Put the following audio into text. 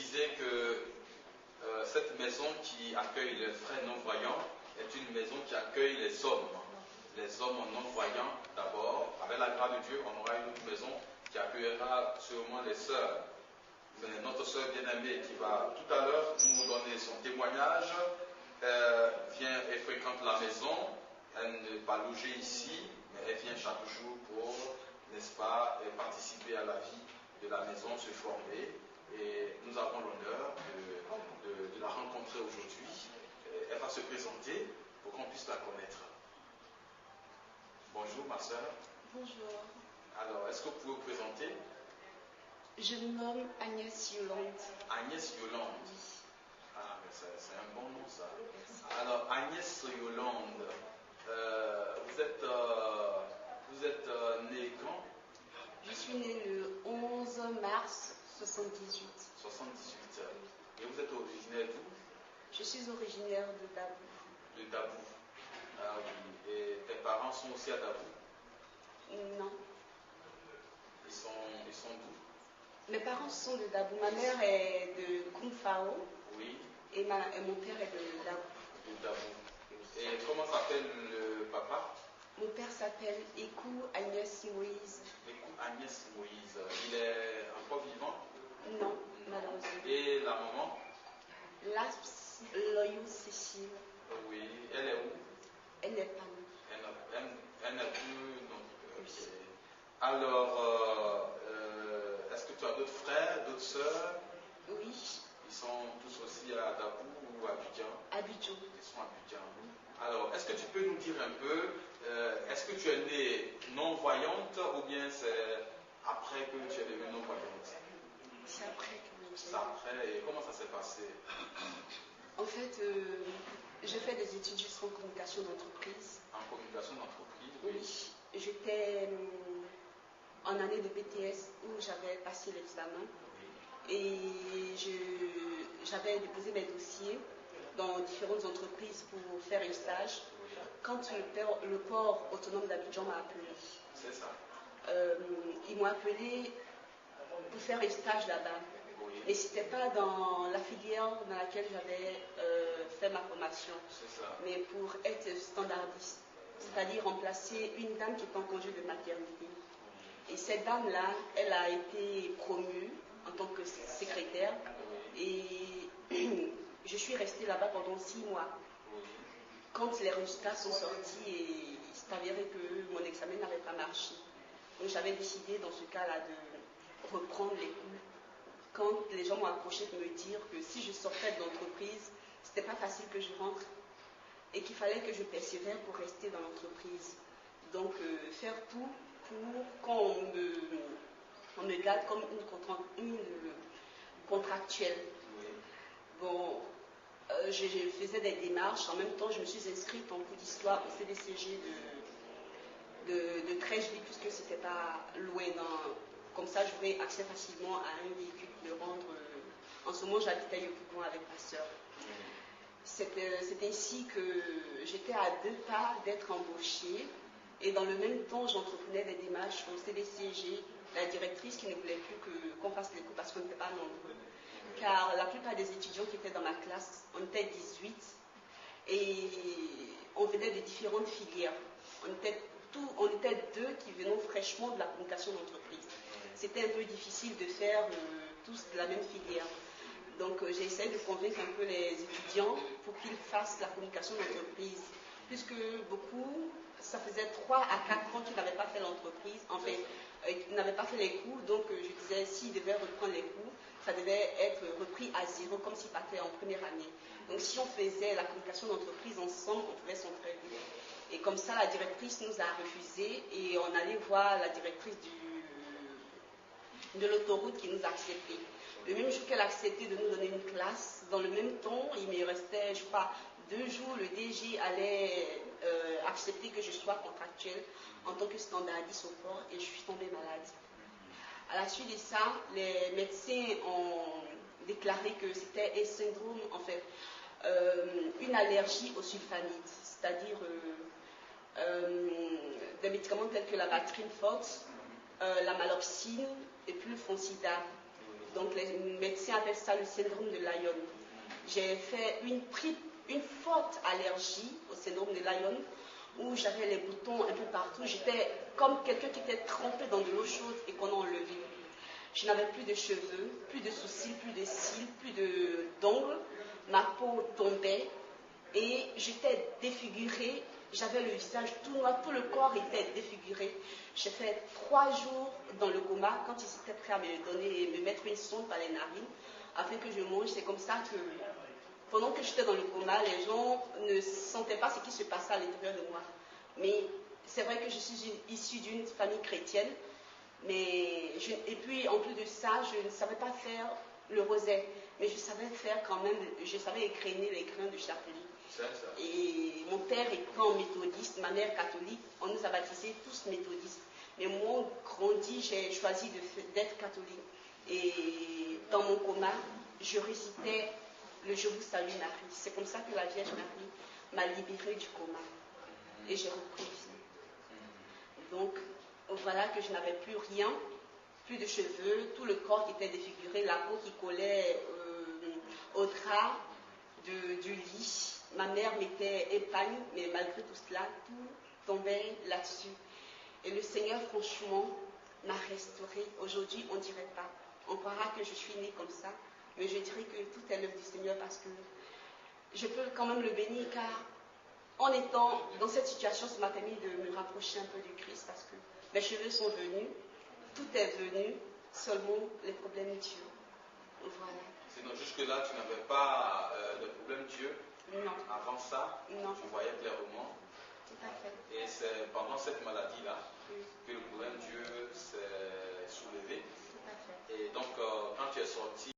disais que cette maison qui accueille les frères non-voyants est une maison qui accueille les hommes non-voyants d'abord. Avec la grâce de Dieu, on aura une autre maison qui accueillera sûrement les sœurs. Mais notre sœur bien-aimée qui va tout à l'heure nous donner son témoignage, vient et fréquente la maison. Elle n'est pas logée ici, mais elle vient chaque jour pour, n'est-ce pas, participer à la vie de la maison, se former. Et nous avons l'honneur de la rencontrer aujourd'hui. Elle va se présenter pour qu'on puisse la connaître. Bonjour ma sœur. Bonjour. Alors, est-ce que vous pouvez vous présenter? Je me nomme Agnès Yolande. Agnès Yolande. Oui. Ah, mais c'est un bon nom ça. Alors, Agnès Yolande, vous êtes née quand? Je suis née le 11 mars 78. 78. Et vous êtes originaire d'où? Je suis originaire de Dabou. De Dabou. Ah oui. Et tes parents sont aussi à Dabou? Non. Ils sont d'où? Mes parents sont de Dabou. Ma mère est de Koumfao. Oui. Et mon père est de Dabou. De Dabou. Et comment s'appelle le papa? Mon père s'appelle Ekou Agnès Moïse. Ekou Agnès Moïse. Il est encore vivant? Non, malheureusement. Et la maman? Laps Loyou Cécile. Oui. Elle est où? Elle n'est pas née. Elle n'est plus. Donc, oui. Alors, est-ce que tu as d'autres frères, d'autres sœurs? Oui. Ils sont tous aussi à Dabou ou à Abidjan? Abidjan. Ils sont à Abidjan. Alors, est-ce que tu peux nous dire un peu, est-ce que tu es née non-voyante ou bien c'est après que tu es devenue non-voyante? C'est après que c'est après, et comment ça s'est passé? En fait, j'ai fait des études jusqu'en communication d'entreprise. En communication d'entreprise? Oui. J'étais en année de BTS où j'avais passé l'examen. Et j'avais déposé mes dossiers dans différentes entreprises pour faire un stage. Quand le port autonome d'Abidjan m'a appelé. C'est ça. Ils m'ont appelé pour faire un stage là-bas. Oui. Et ce n'était pas dans la filière dans laquelle j'avais fait ma formation. C'est ça. Mais pour être standardiste. C'est-à-dire remplacer une dame qui est en congé de maternité. Et cette dame-là, elle a été promue en tant que secrétaire. Et je suis restée là-bas pendant 6 mois. Quand les résultats sont sortis, et il s'est avéré que mon examen n'avait pas marché. Donc j'avais décidé dans ce cas-là de reprendre les cours. Quand les gens m'ont approché pour me dire que si je sortais de l'entreprise, c'était pas facile que je rentre et qu'il fallait que je persévère pour rester dans l'entreprise. Donc faire tout pour qu'on me garde comme une contractuelle. Bon, je faisais des démarches. En même temps, je me suis inscrite en cours d'histoire au CDCG de Crècheville, puisque c'était pas loin. Comme ça, j'aurais accès facilement à un véhicule de rendre. En ce moment, j'habitais à Yopougon avec ma soeur. C'est ainsi que j'étais à 2 pas d'être embauchée. Et dans le même temps, j'entreprenais des démarches au CDCG, la directrice qui ne voulait plus qu'on fasse les cours parce qu'on n'était pas nombreux. Car la plupart des étudiants qui étaient dans ma classe, on était 18 et on venait de différentes filières. On était 2 qui venaient fraîchement de la communication d'entreprise. C'était un peu difficile de faire tous de la même filière. Donc j'ai essayé de convaincre un peu les étudiants pour qu'ils fassent la communication d'entreprise. Puisque beaucoup, ça faisait 3 à 4 ans qu'ils n'avaient pas fait l'entreprise, en fait, ils n'avaient pas fait les cours, donc je disais, s'ils devaient reprendre les cours, ça devait être repris à 0, comme s'ils partaient en première année. Donc si on faisait la communication d'entreprise ensemble, on pouvait s'entraider. Et comme ça, la directrice nous a refusé, et on allait voir la directrice de l'autoroute qui nous a accepté. Le même jour qu'elle a accepté de nous donner une classe, dans le même temps, il me restait, je crois, 2 jours, le DG allait accepter que je sois contractuelle en tant que standardiste au port et je suis tombée malade. À la suite de ça, les médecins ont déclaré que c'était un syndrome, en fait, une allergie aux sulfamides, c'est-à-dire des médicaments tels que la batrine forte, la maloxine et puis le Fonsida. Donc les médecins appellent ça le syndrome de Lyme. J'ai fait une forte allergie au syndrome de Lyme où j'avais les boutons un peu partout. J'étais comme quelqu'un qui était trempé dans de l'eau chaude et qu'on a enlevé. Je n'avais plus de cheveux, plus de sourcils, plus de cils, plus d'ongles. Ma peau tombait et j'étais défigurée. J'avais le visage tout noir, tout le corps était défiguré. J'ai fait 3 jours dans le coma quand ils étaient prêts à me mettre une sonde par les narines afin que je mange. C'est comme ça que, pendant que j'étais dans le coma, les gens ne sentaient pas ce qui se passait à l'intérieur de moi. Mais c'est vrai que je suis issue d'une famille chrétienne. Et puis, en plus de ça, je ne savais pas faire le rosaire. Mais je savais faire quand même, je savais écrainer les grains de chapelet. Et mon père étant méthodiste, ma mère catholique, on nous a baptisés tous méthodistes. Mais moi, grandi, j'ai choisi d'être catholique. Et dans mon coma, je récitais le Je vous salue Marie. C'est comme ça que la Vierge Marie m'a libérée du coma. Et j'ai repris vie. Donc, voilà que je n'avais plus rien, plus de cheveux, tout le corps qui était défiguré, la peau qui collait au drap du lit. Ma mère mettait un pagne, mais malgré tout cela, tout tombait là-dessus. Et le Seigneur, franchement, m'a restaurée. Aujourd'hui, on ne dirait pas. On croira que je suis née comme ça, mais je dirais que tout est l'œuvre du Seigneur parce que je peux quand même le bénir car en étant dans cette situation, ça m'a permis de me rapprocher un peu du Christ parce que mes cheveux sont venus, tout est venu, seulement les problèmes Dieu. Voilà. Sinon, jusque-là, tu n'avais pas de problème Dieu? Non. Avant ça, non. Tu voyais clairement. Tout à fait. Et c'est pendant cette maladie-là Oui. que le problème Dieu s'est soulevé. Tout à fait. Et donc, quand tu es sorti